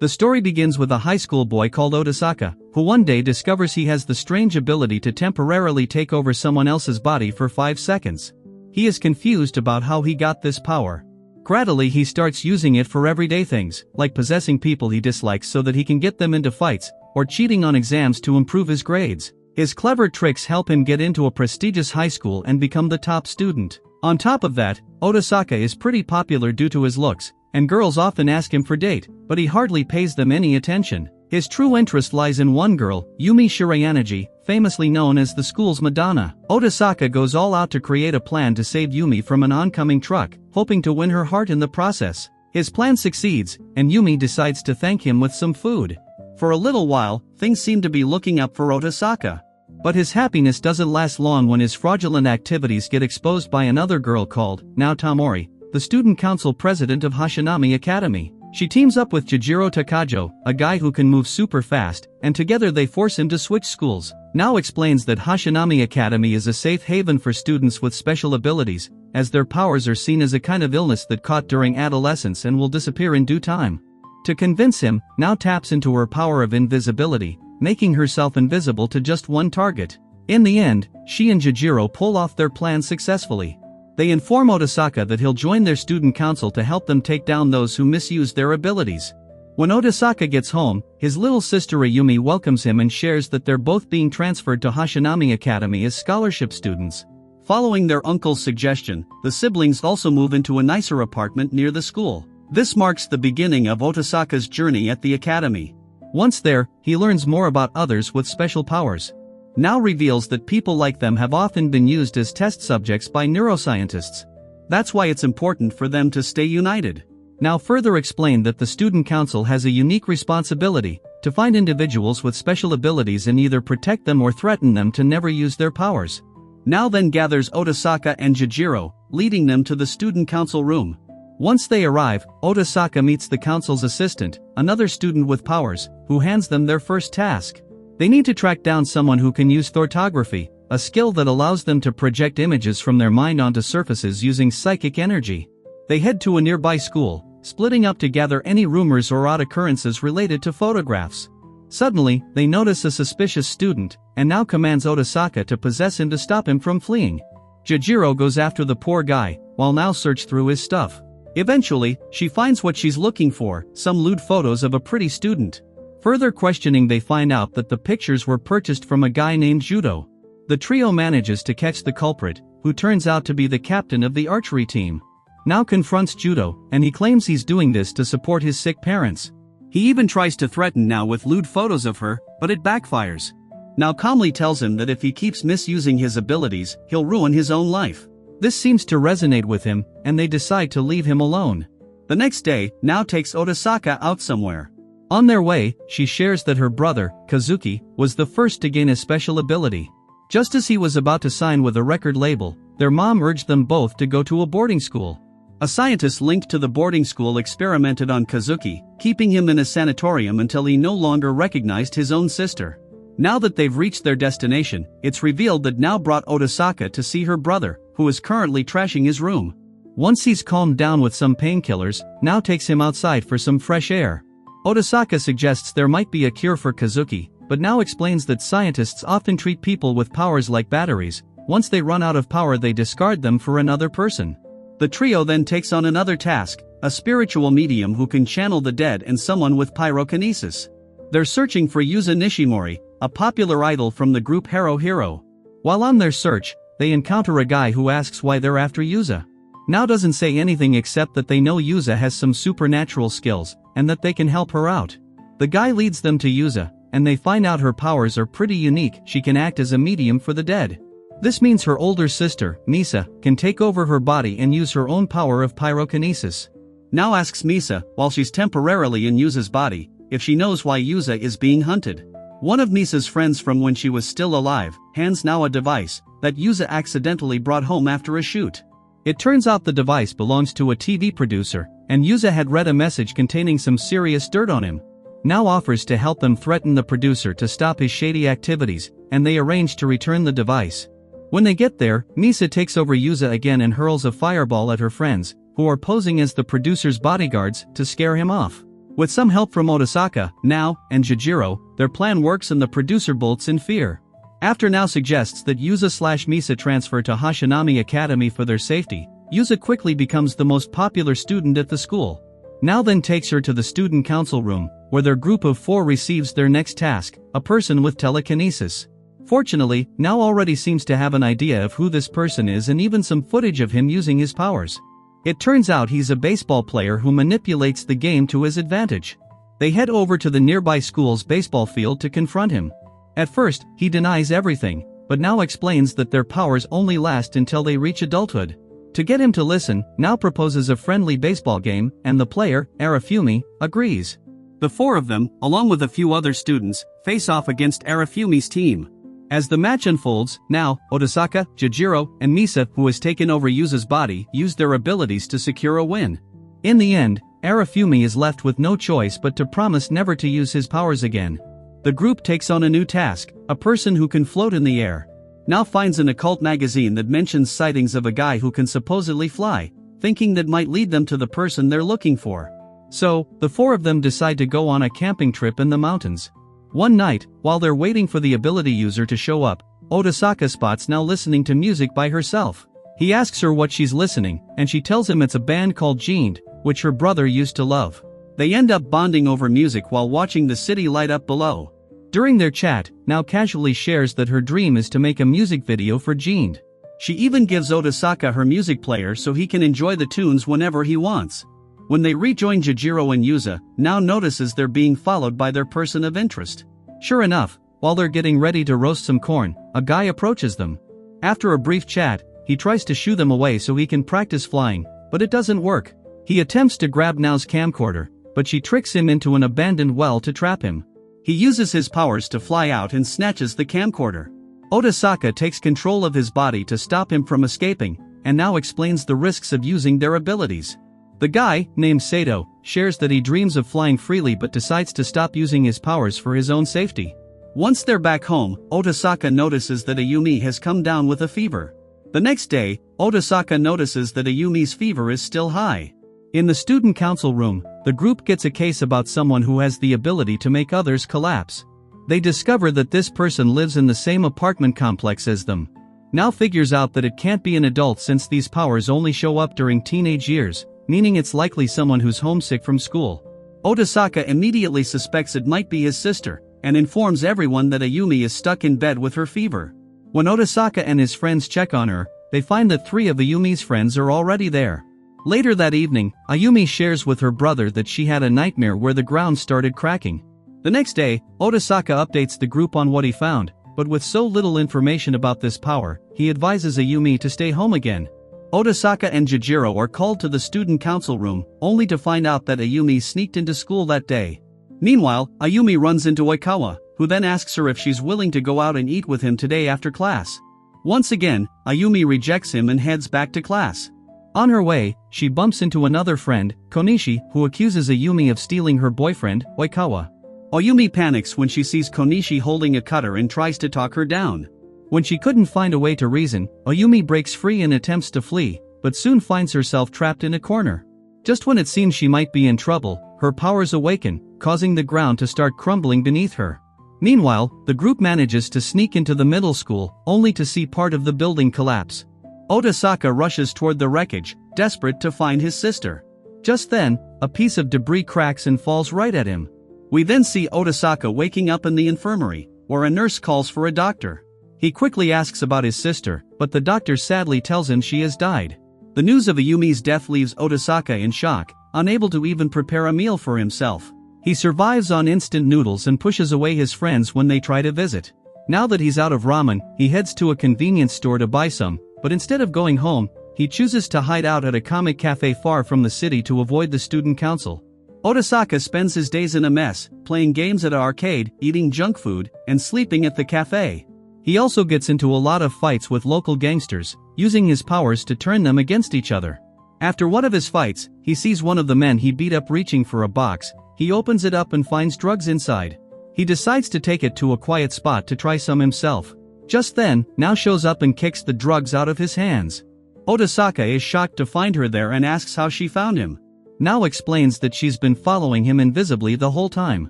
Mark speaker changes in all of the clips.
Speaker 1: The story begins with a high school boy called Otasaka, who one day discovers he has the strange ability to temporarily take over someone else's body for 5 seconds. He is confused about how he got this power. Gradually he starts using it for everyday things, like possessing people he dislikes so that he can get them into fights, or cheating on exams to improve his grades. His clever tricks help him get into a prestigious high school and become the top student. On top of that, Otasaka is pretty popular due to his looks, and girls often ask him for date, but he hardly pays them any attention. His true interest lies in one girl, Yumi Shirayanaji, famously known as the school's Madonna. Otasaka goes all out to create a plan to save Yumi from an oncoming truck, hoping to win her heart in the process. His plan succeeds, and Yumi decides to thank him with some food. For a little while, things seem to be looking up for Otasaka. But his happiness doesn't last long when his fraudulent activities get exposed by another girl called, now Tamori, the student council president of Hashinami Academy. She teams up with Jijiro Takajo, a guy who can move super fast, and together they force him to switch schools. Now explains that Hashinami Academy is a safe haven for students with special abilities, as their powers are seen as a kind of illness that caught during adolescence and will disappear in due time. To convince him, now taps into her power of invisibility, making herself invisible to just one target. In the end, she and Jijiro pull off their plan successfully. They inform Otasaka that he'll join their student council to help them take down those who misuse their abilities. When Otasaka gets home, his little sister Ayumi welcomes him and shares that they're both being transferred to Hashinami Academy as scholarship students. Following their uncle's suggestion, the siblings also move into a nicer apartment near the school. This marks the beginning of Otasaka's journey at the academy. Once there, he learns more about others with special powers. Now reveals that people like them have often been used as test subjects by neuroscientists. That's why it's important for them to stay united. Now further explain that the student council has a unique responsibility to find individuals with special abilities and either protect them or threaten them to never use their powers. Now then gathers Otasaka and Jijiro, leading them to the student council room. Once they arrive, Otasaka meets the council's assistant, another student with powers, who hands them their first task. They need to track down someone who can use thortography, a skill that allows them to project images from their mind onto surfaces using psychic energy. They head to a nearby school, splitting up to gather any rumors or odd occurrences related to photographs. Suddenly, they notice a suspicious student, and now commands Otasaka to possess him to stop him from fleeing. Jijiro goes after the poor guy, while now search through his stuff. Eventually, she finds what she's looking for, some lewd photos of a pretty student. Further questioning they find out that the pictures were purchased from a guy named Judo. The trio manages to catch the culprit, who turns out to be the captain of the archery team. Now confronts Judo, and he claims he's doing this to support his sick parents. He even tries to threaten now with lewd photos of her, but it backfires. Now calmly tells him that if he keeps misusing his abilities, he'll ruin his own life. This seems to resonate with him, and they decide to leave him alone. The next day, now takes Otasaka out somewhere. On their way, she shares that her brother, Kazuki, was the first to gain a special ability. Just as he was about to sign with a record label, their mom urged them both to go to a boarding school. A scientist linked to the boarding school experimented on Kazuki, keeping him in a sanatorium until he no longer recognized his own sister. Now that they've reached their destination, it's revealed that now brought Otasaka to see her brother, who is currently trashing his room. Once he's calmed down with some painkillers, now takes him outside for some fresh air. Otasaka suggests there might be a cure for Kazuki, but now explains that scientists often treat people with powers like batteries. Once they run out of power they discard them for another person. The trio then takes on another task, a spiritual medium who can channel the dead and someone with pyrokinesis. They're searching for Yuza Nishimori, a popular idol from the group Hero Hero. While on their search, they encounter a guy who asks why they're after Yuza. Now doesn't say anything except that they know Yuza has some supernatural skills, and that they can help her out. The guy leads them to Yuza, and they find out her powers are pretty unique. She can act as a medium for the dead. This means her older sister, Misa, can take over her body and use her own power of pyrokinesis. Now asks Misa, while she's temporarily in Yuza's body, if she knows why Yuza is being hunted. One of Misa's friends from when she was still alive, hands now a device that Yuza accidentally brought home after a shoot. It turns out the device belongs to a TV producer, and Yuza had read a message containing some serious dirt on him. Now offers to help them threaten the producer to stop his shady activities, and they arrange to return the device. When they get there, Misa takes over Yuza again and hurls a fireball at her friends, who are posing as the producer's bodyguards, to scare him off. With some help from Otasaka, Nao, and Jijiro, their plan works and the producer bolts in fear. After Nao suggests that Yuza/Misa transfer to Hashinami Academy for their safety, Yuza quickly becomes the most popular student at the school. Nao then takes her to the student council room, where their group of 4 receives their next task, a person with telekinesis. Fortunately, Nao already seems to have an idea of who this person is and even some footage of him using his powers. It turns out he's a baseball player who manipulates the game to his advantage. They head over to the nearby school's baseball field to confront him. At first, he denies everything, but now explains that their powers only last until they reach adulthood. To get him to listen, Nao proposes a friendly baseball game, and the player, Arifumi, agrees. The 4 of them, along with a few other students, face off against Arifumi's team. As the match unfolds, Nao, Otasaka, Jijiro, and Misa, who has taken over Yuza's body, use their abilities to secure a win. In the end, Arifumi is left with no choice but to promise never to use his powers again. The group takes on a new task, a person who can float in the air. Nao finds an occult magazine that mentions sightings of a guy who can supposedly fly, thinking that might lead them to the person they're looking for. So, the 4 of them decide to go on a camping trip in the mountains. One night, while they're waiting for the ability user to show up, Otasaka spots Nao listening to music by herself. He asks her what she's listening, and she tells him it's a band called Jeaned, which her brother used to love. They end up bonding over music while watching the city light up below. During their chat, Nao casually shares that her dream is to make a music video for Jeaned. She even gives Otasaka her music player so he can enjoy the tunes whenever he wants. When they rejoin Jijiro and Yuza, Nao notices they're being followed by their person of interest. Sure enough, while they're getting ready to roast some corn, a guy approaches them. After a brief chat, he tries to shoo them away so he can practice flying, but it doesn't work. He attempts to grab Nao's camcorder, but she tricks him into an abandoned well to trap him. He uses his powers to fly out and snatches the camcorder. Otasaka takes control of his body to stop him from escaping, and Nao explains the risks of using their abilities. The guy, named Sato, shares that he dreams of flying freely but decides to stop using his powers for his own safety. Once they're back home, Otasaka notices that Ayumi has come down with a fever. The next day, Otasaka notices that Ayumi's fever is still high. In the student council room, the group gets a case about someone who has the ability to make others collapse. They discover that this person lives in the same apartment complex as them. Nao figures out that it can't be an adult since these powers only show up during teenage years, meaning it's likely someone who's homesick from school. Otasaka immediately suspects it might be his sister, and informs everyone that Ayumi is stuck in bed with her fever. When Otasaka and his friends check on her, they find that 3 of Ayumi's friends are already there. Later that evening, Ayumi shares with her brother that she had a nightmare where the ground started cracking. The next day, Otasaka updates the group on what he found, but with so little information about this power, he advises Ayumi to stay home again. Otasaka and Jijiro are called to the student council room, only to find out that Ayumi sneaked into school that day. Meanwhile, Ayumi runs into Oikawa, who then asks her if she's willing to go out and eat with him today after class. Once again, Ayumi rejects him and heads back to class. On her way, she bumps into another friend, Konishi, who accuses Ayumi of stealing her boyfriend, Oikawa. Ayumi panics when she sees Konishi holding a cutter and tries to talk her down. When she couldn't find a way to reason, Ayumi breaks free and attempts to flee, but soon finds herself trapped in a corner. Just when it seems she might be in trouble, her powers awaken, causing the ground to start crumbling beneath her. Meanwhile, the group manages to sneak into the middle school, only to see part of the building collapse. Otasaka rushes toward the wreckage, desperate to find his sister. Just then, a piece of debris cracks and falls right at him. We then see Otasaka waking up in the infirmary, where a nurse calls for a doctor. He quickly asks about his sister, but the doctor sadly tells him she has died. The news of Ayumi's death leaves Otasaka in shock, unable to even prepare a meal for himself. He survives on instant noodles and pushes away his friends when they try to visit. Now that he's out of ramen, he heads to a convenience store to buy some, but instead of going home, he chooses to hide out at a comic cafe far from the city to avoid the student council. Otasaka spends his days in a mess, playing games at an arcade, eating junk food, and sleeping at the cafe. He also gets into a lot of fights with local gangsters, using his powers to turn them against each other. After one of his fights, he sees one of the men he beat up reaching for a box. He opens it up and finds drugs inside. He decides to take it to a quiet spot to try some himself. Just then, Nao shows up and kicks the drugs out of his hands. Otasaka is shocked to find her there and asks how she found him. now explains that she's been following him invisibly the whole time.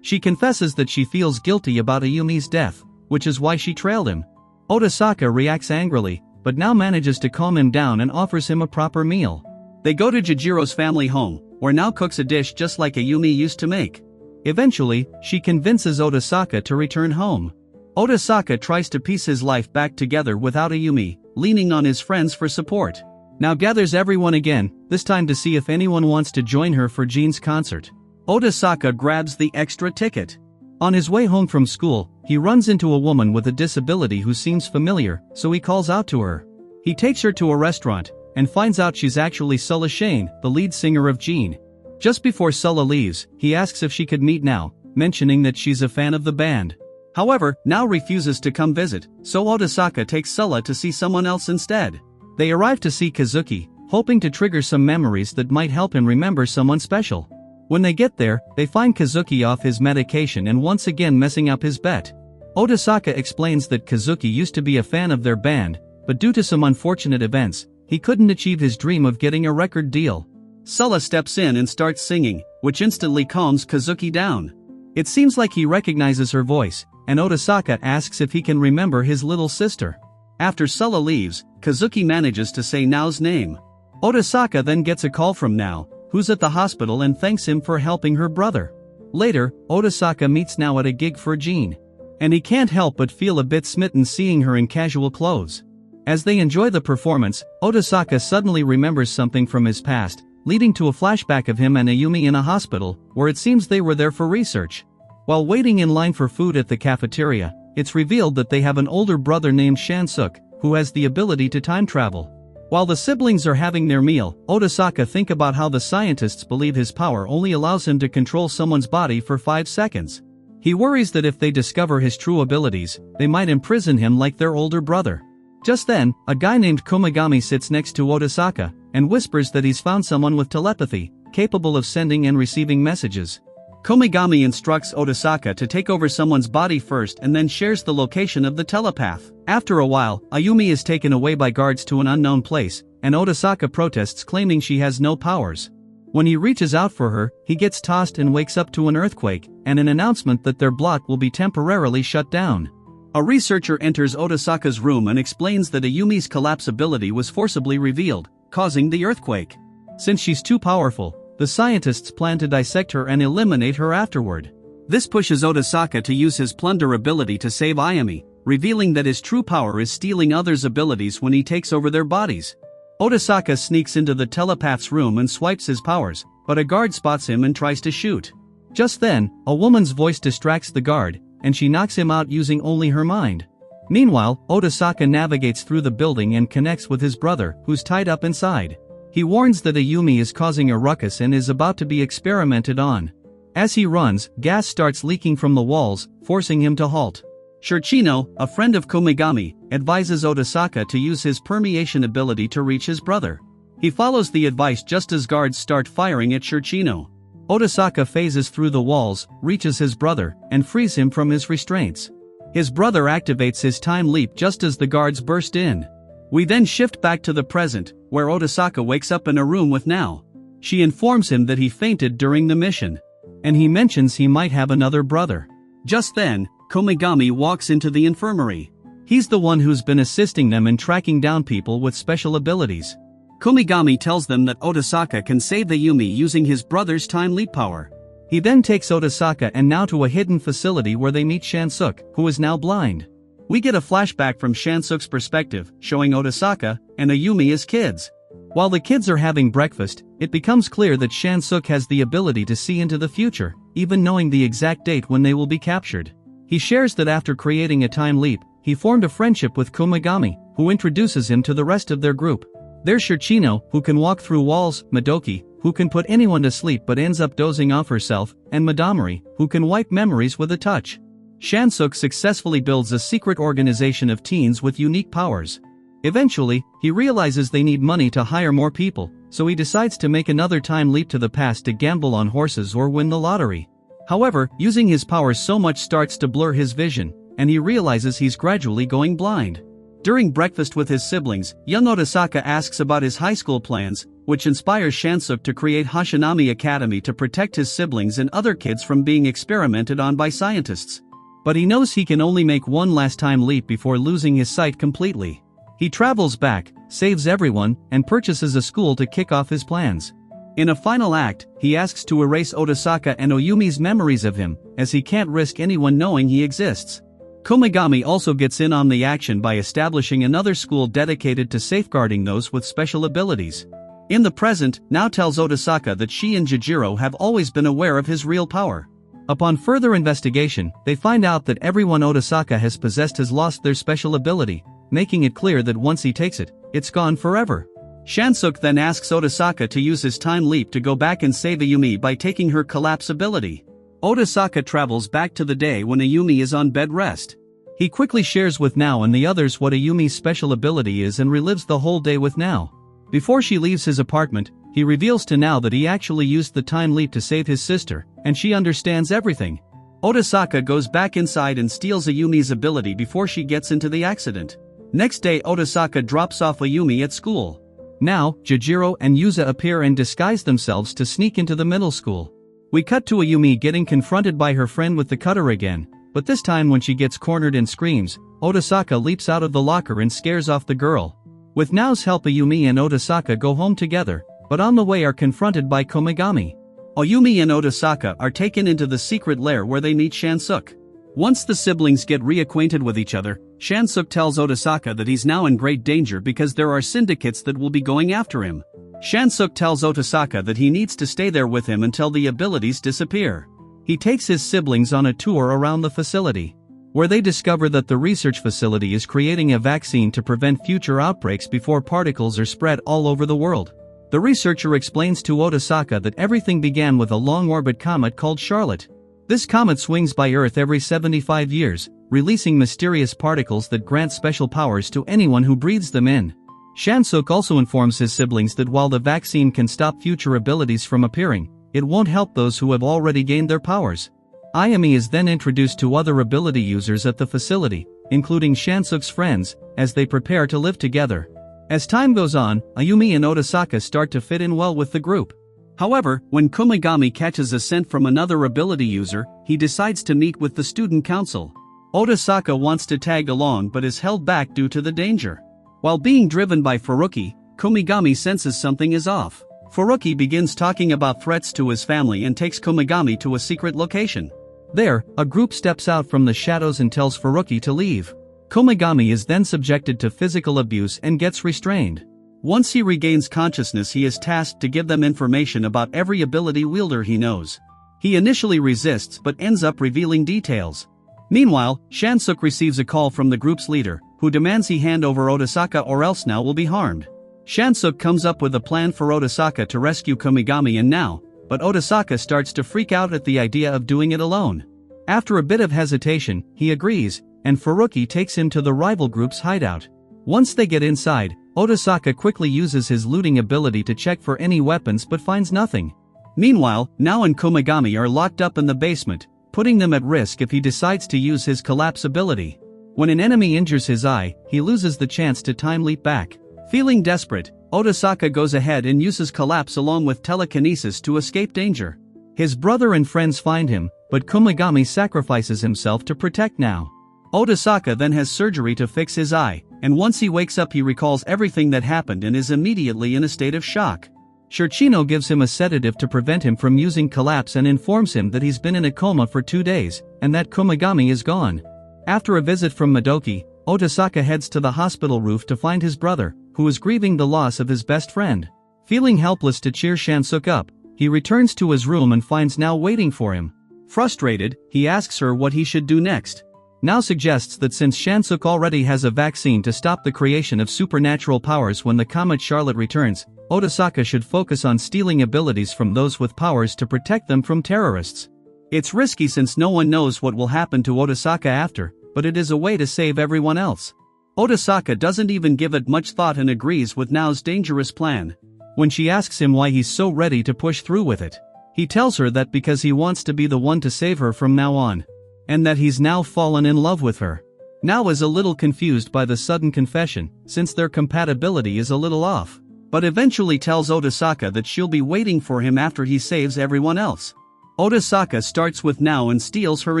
Speaker 1: She confesses that she feels guilty about Ayumi's death, which is why she trailed him. Otasaka reacts angrily, but now manages to calm him down and offers him a proper meal. They go to Jijiro's family home, where now cooks a dish just like Ayumi used to make. Eventually, she convinces Otasaka to return home. Otasaka tries to piece his life back together without Ayumi, leaning on his friends for support. Now gathers everyone again, this time to see if anyone wants to join her for Jin's concert. Otasaka grabs the extra ticket. On his way home from school, he runs into a woman with a disability who seems familiar, so he calls out to her. He takes her to a restaurant, and finds out she's actually Sulla Shane, the lead singer of Jin. Just before Sulla leaves, he asks if she could meet now, mentioning that she's a fan of the band. However, Now refuses to come visit, so Otasaka takes Sulla to see someone else instead. They arrive to see Kazuki, hoping to trigger some memories that might help him remember someone special. When they get there, they find Kazuki off his medication and once again messing up his bet. Otasaka explains that Kazuki used to be a fan of their band, but due to some unfortunate events, he couldn't achieve his dream of getting a record deal. Sulla steps in and starts singing, which instantly calms Kazuki down. It seems like he recognizes her voice, and Otasaka asks if he can remember his little sister. After Sulla leaves, Kazuki manages to say Nao's name. Otasaka then gets a call from Nao, who's at the hospital and thanks him for helping her brother. Later, Otasaka meets Nao at a gig for Jin. And he can't help but feel a bit smitten seeing her in casual clothes. As they enjoy the performance, Otasaka suddenly remembers something from his past, leading to a flashback of him and Ayumi in a hospital, where it seems they were there for research. While waiting in line for food at the cafeteria, it's revealed that they have an older brother named Shansuk, who has the ability to time travel. While the siblings are having their meal, Otasaka thinks about how the scientists believe his power only allows him to control someone's body for 5 seconds. He worries that if they discover his true abilities, they might imprison him like their older brother. Just then, a guy named Komagami sits next to Otasaka, and whispers that he's found someone with telepathy, capable of sending and receiving messages. Komagami instructs Otasaka to take over someone's body first and then shares the location of the telepath. After a while, Ayumi is taken away by guards to an unknown place, and Otasaka protests claiming she has no powers. When he reaches out for her, he gets tossed and wakes up to an earthquake, and an announcement that their block will be temporarily shut down. A researcher enters Otasaka's room and explains that Ayumi's collapsibility was forcibly revealed, causing the earthquake. Since she's too powerful, the scientists plan to dissect her and eliminate her afterward. This pushes Otasaka to use his plunder ability to save Ayumi, revealing that his true power is stealing others' abilities when he takes over their bodies. Otasaka sneaks into the telepath's room and swipes his powers, but a guard spots him and tries to shoot. Just then, a woman's voice distracts the guard, and she knocks him out using only her mind. Meanwhile, Otasaka navigates through the building and connects with his brother, who's tied up inside. He warns that Ayumi is causing a ruckus and is about to be experimented on. As he runs, gas starts leaking from the walls, forcing him to halt. Shurchino, a friend of Komagami, advises Otasaka to use his permeation ability to reach his brother. He follows the advice just as guards start firing at Shurchino. Otasaka phases through the walls, reaches his brother, and frees him from his restraints. His brother activates his time leap just as the guards burst in. We then shift back to the present, where Otasaka wakes up in a room with Nao. She informs him that he fainted during the mission. And he mentions he might have another brother. Just then, Komagami walks into the infirmary. He's the one who's been assisting them in tracking down people with special abilities. Komagami tells them that Otasaka can save Ayumi using his brother's time leap power. He then takes Otasaka and Nao to a hidden facility where they meet Shansuk, who is now blind. We get a flashback from Shansuk's perspective, showing Otasaka and Ayumi as kids. While the kids are having breakfast, it becomes clear that Shansuk has the ability to see into the future, even knowing the exact date when they will be captured. He shares that after creating a time leap, he formed a friendship with Komagami, who introduces him to the rest of their group. There's Shurchino, who can walk through walls, Madoki, who can put anyone to sleep but ends up dozing off herself, and Madamori, who can wipe memories with a touch. Shansuk successfully builds a secret organization of teens with unique powers. Eventually, he realizes they need money to hire more people, so he decides to make another time leap to the past to gamble on horses or win the lottery. However, using his powers so much starts to blur his vision, and he realizes he's gradually going blind. During breakfast with his siblings, young Otasaka asks about his high school plans, which inspires Shansuk to create Hashinami Academy to protect his siblings and other kids from being experimented on by scientists. But he knows he can only make one last time leap before losing his sight completely. He travels back, saves everyone, and purchases a school to kick off his plans. In a final act, he asks to erase Otasaka and Oyumi's memories of him, as he can't risk anyone knowing he exists. Komigami also gets in on the action by establishing another school dedicated to safeguarding those with special abilities. In the present, now tells Otasaka that she and Jijiro have always been aware of his real power. Upon further investigation, they find out that everyone Otasaka has possessed has lost their special ability, making it clear that once he takes it, it's gone forever. Shansuk then asks Otasaka to use his time leap to go back and save Ayumi by taking her collapse ability. Otasaka travels back to the day when Ayumi is on bed rest. He quickly shares with Nao and the others what Ayumi's special ability is and relives the whole day with Nao. Before she leaves his apartment, he reveals to Nao that he actually used the time leap to save his sister, and she understands everything. Otasaka goes back inside and steals Ayumi's ability before she gets into the accident. Next day, Otasaka drops off Ayumi at school. Now, Jijiro and Yuza appear and disguise themselves to sneak into the middle school. We cut to Ayumi getting confronted by her friend with the cutter again, but this time when she gets cornered and screams, Otasaka leaps out of the locker and scares off the girl. With Nao's help, Ayumi and Otasaka go home together, but on the way are confronted by Komigami. Ayumi and Otasaka are taken into the secret lair where they meet Shansuk. Once the siblings get reacquainted with each other, Shansuk tells Otasaka that he's now in great danger because there are syndicates that will be going after him. Shansuk tells Otasaka that he needs to stay there with him until the abilities disappear. He takes his siblings on a tour around the facility, where they discover that the research facility is creating a vaccine to prevent future outbreaks before particles are spread all over the world. The researcher explains to Otasaka that everything began with a long-orbit comet called Charlotte. This comet swings by Earth every 75 years, releasing mysterious particles that grant special powers to anyone who breathes them in. Shansuk also informs his siblings that while the vaccine can stop future abilities from appearing, it won't help those who have already gained their powers. Ayumi is then introduced to other ability users at the facility, including Shansuk's friends, as they prepare to live together. As time goes on, Ayumi and Otasaka start to fit in well with the group. However, when Komigami catches a scent from another ability user, he decides to meet with the student council. Otasaka wants to tag along but is held back due to the danger. While being driven by Furuki, Komigami senses something is off. Furuki begins talking about threats to his family and takes Komigami to a secret location. There, a group steps out from the shadows and tells Furuki to leave. Komigami is then subjected to physical abuse and gets restrained. Once he regains consciousness, he is tasked to give them information about every ability wielder he knows. He initially resists but ends up revealing details. Meanwhile, Shansuk receives a call from the group's leader, who demands he hand over Otasaka or else Nao will be harmed. Shansuk comes up with a plan for Otasaka to rescue Komigami and Nao, but Otasaka starts to freak out at the idea of doing it alone. After a bit of hesitation, he agrees, and Furuki takes him to the rival group's hideout. Once they get inside, Otasaka quickly uses his looting ability to check for any weapons but finds nothing. Meanwhile, Nao and Komigami are locked up in the basement, putting them at risk if he decides to use his collapse ability. When an enemy injures his eye, he loses the chance to time leap back. Feeling desperate, Otasaka goes ahead and uses collapse along with telekinesis to escape danger. His brother and friends find him, but Komigami sacrifices himself to protect Nao. Otasaka then has surgery to fix his eye, and once he wakes up he recalls everything that happened and is immediately in a state of shock. Shirchino gives him a sedative to prevent him from using collapse and informs him that he's been in a coma for 2 days, and that Komigami is gone. After a visit from Madoki, Otasaka heads to the hospital roof to find his brother, who is grieving the loss of his best friend. Feeling helpless to cheer Shansuk up, he returns to his room and finds Nao waiting for him. Frustrated, he asks her what he should do next. Nao suggests that since Shansuk already has a vaccine to stop the creation of supernatural powers when the comet Charlotte returns, Otasaka should focus on stealing abilities from those with powers to protect them from terrorists. It's risky since no one knows what will happen to Otasaka after, but it is a way to save everyone else. Otasaka doesn't even give it much thought and agrees with Nao's dangerous plan. When she asks him why he's so ready to push through with it, he tells her that because he wants to be the one to save her from now on, and that he's now fallen in love with her. Nao is a little confused by the sudden confession, since their compatibility is a little off. but eventually tells Otasaka that she'll be waiting for him after he saves everyone else. Otasaka starts with Now and steals her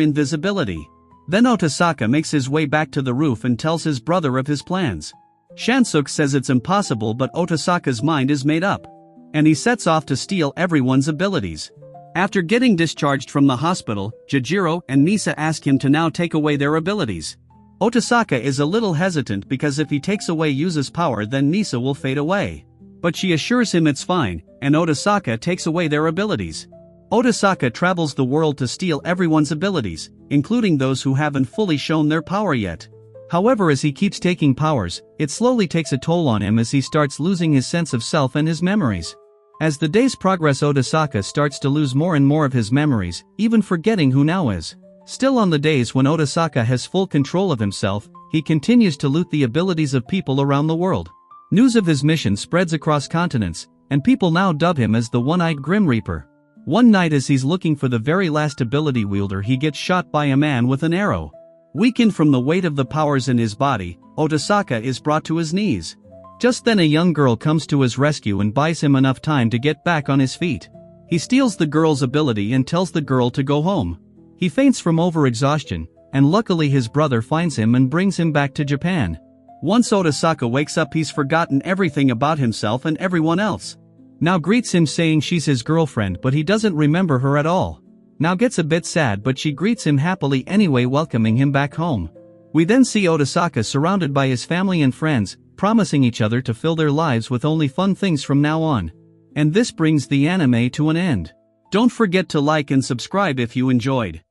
Speaker 1: invisibility. Then Otasaka makes his way back to the roof and tells his brother of his plans. Shansuke says it's impossible, but Otasaka's mind is made up, and he sets off to steal everyone's abilities. After getting discharged from the hospital, Jijiro and Nisa ask him to now take away their abilities. Otasaka is a little hesitant because if he takes away Yuza's power then Nisa will fade away. But she assures him it's fine, and Otasaka takes away their abilities. Otasaka travels the world to steal everyone's abilities, including those who haven't fully shown their power yet. However, as he keeps taking powers, it slowly takes a toll on him as he starts losing his sense of self and his memories. As the days progress, Otasaka starts to lose more and more of his memories, even forgetting who Now is. Still, on the days when Otasaka has full control of himself, he continues to loot the abilities of people around the world. News of his mission spreads across continents, and people now dub him as the One-Eyed Grim Reaper. One night as he's looking for the very last ability wielder, he gets shot by a man with an arrow. Weakened from the weight of the powers in his body, Otasaka is brought to his knees. Just then a young girl comes to his rescue and buys him enough time to get back on his feet. He steals the girl's ability and tells the girl to go home. He faints from overexhaustion, and luckily his brother finds him and brings him back to Japan. Once Otasaka wakes up, he's forgotten everything about himself and everyone else. Now greets him saying she's his girlfriend, but he doesn't remember her at all. Now gets a bit sad, but she greets him happily anyway, welcoming him back home. We then see Otasaka surrounded by his family and friends, promising each other to fill their lives with only fun things from now on. And this brings the anime to an end. Don't forget to like and subscribe if you enjoyed.